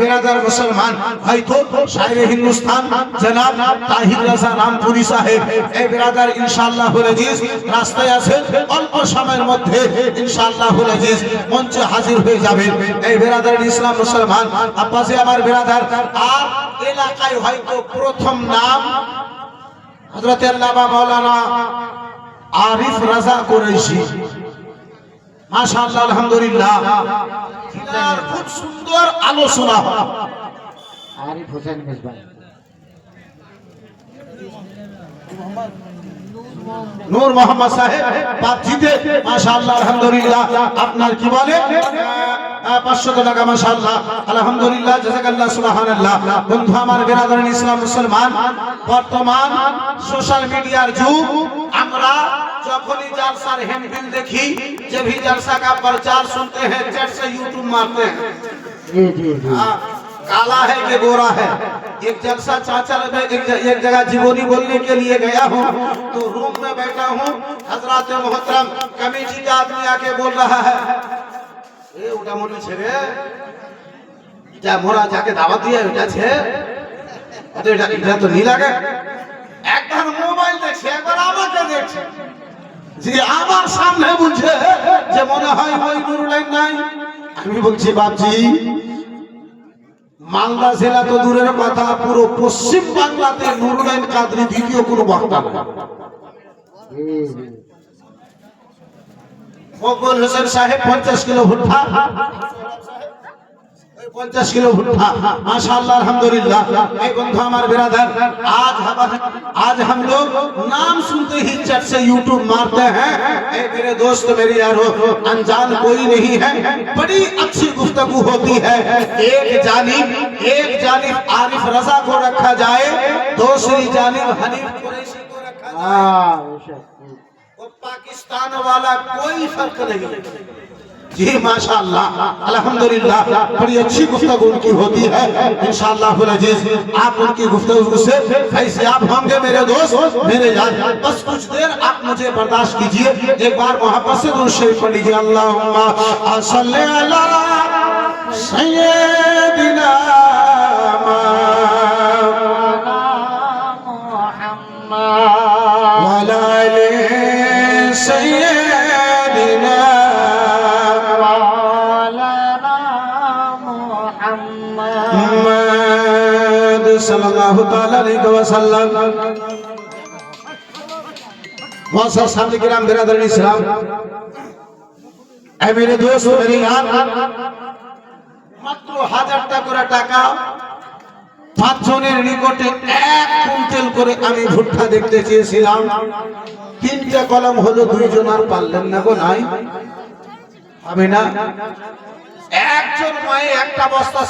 बिरादर मुसलमान भाई तो शायर हिंदुस्तान जनाब ताहिर रजा रामपुरी साहेब ए बिरादर इंशाअल्लाहुल अजीज রাস্তায় আছেন অল্প সময়ের মধ্যে ইনশাআল্লাহুল আজিজ মঞ্চে হাজির হয়ে যাবেন এই বিরাদর ইসলাম মুসলমান আব্বাসে আমার বিরাদর আর এলাকায় হয়তো প্রথম নাম হযরত আল্লামা মাওলানা আরিফ রাজা কুরাইশি মাশাআল্লাহ আলহামদুলিল্লাহ আর খুব সুন্দর আলোচনা আরিফ হোসেন মেজবান নূর মোহাম্মদ সাহেব পাঁচিতে মাশাআল্লাহ আলহামদুলিল্লাহ আপনার কি বলে 500 টাকা মাশাআল্লাহ আলহামদুলিল্লাহ জাযাকাল্লাহ সুবহানাল্লাহ বন্ধু আমার বিরাদরান ইসলাম মুসলমান বর্তমান সোশ্যাল মিডিয়ার যুগ আমরা যখনই জালসার হেমবিল দেখি যে भी जलसा का प्रचार सुनते हैं चट से यूट्यूब मारते हैं जी जी जी काला है कि गोरा है एक जलसा चाचा एक जगह जीवनी बोलने के लिए गया हूँ तो रूम में बैठा हूँ हजरत मोहतरम कमेटी का आदमी आके बोल रहा है ए उठा मोनी छेरे जा मोरा जाके दावत दिया उठा छे तो এটা তো নি লাগে একবার মোবাইল দেখছে একবার আমাকে দেখছে যে আমার সামনে বুঝে যে মনে হয় ওই নুরুলাইন নাই আমি বলছি বাপজি মালদা জেলা তো দূরের কথা পুরো পশ্চিম বাংলাতে নুরুলাইন কাদরি দ্বিতীয় কোনো বক্তা নেই মকবুল হোসেন সাহেব 50 কিলো ভুট্টা 50 किलो भुट्टा माशाअल्लाह अल्हम्दुलिल्लाह ए बंधु हमारे बिरादर आज हम लोग नाम सुनते ही चट से यूट्यूब मारते हैं ए मेरे दोस्त मेरे यारो अनजान कोई नहीं है बड़ी अच्छी गुफ्तगू होती है एक जानिब आरिफ रजा को रखा जाए दूसरी जानिब हनीफ कुरैशी को रखा जाए वो पाकिस्तान वाला कोई फर्क नहीं जी माशाअल्लाह अल्हम्दुलिल्लाह बड़ी अच्छी गुफ्तगू उनकी होती है इंशाअल्लाहुल अजीज आप उनकी गुफ्तगू से फैज़याब होंगे मेरे दोस्त मेरे यार बस कुछ देर आप मुझे बर्दाश्त कीजिए एक बार मोहब्बत से दुरूद शरीफ पढ़ लीजिए अल्लाहुम्मा सल्ली अला सय्यिदिना मुहम्मद व अला आलि सय्यिदिना सल्लल्लाहु ताला अलैहि वसल्लम मौसर सामने किराम बिरादर इस्लाम ऐ मेरे दोस्त मेरे यार মাত্র 1000 টাকা পাঁচজনের নিকটে 1 কুইন্টাল করে আমি ভুট্টা দেখতে চেয়েছিলাম তিনটা কলম হলো দুইজন আর পারলেন না গো নাই আমি না একজন মায়ে একটা বস্তা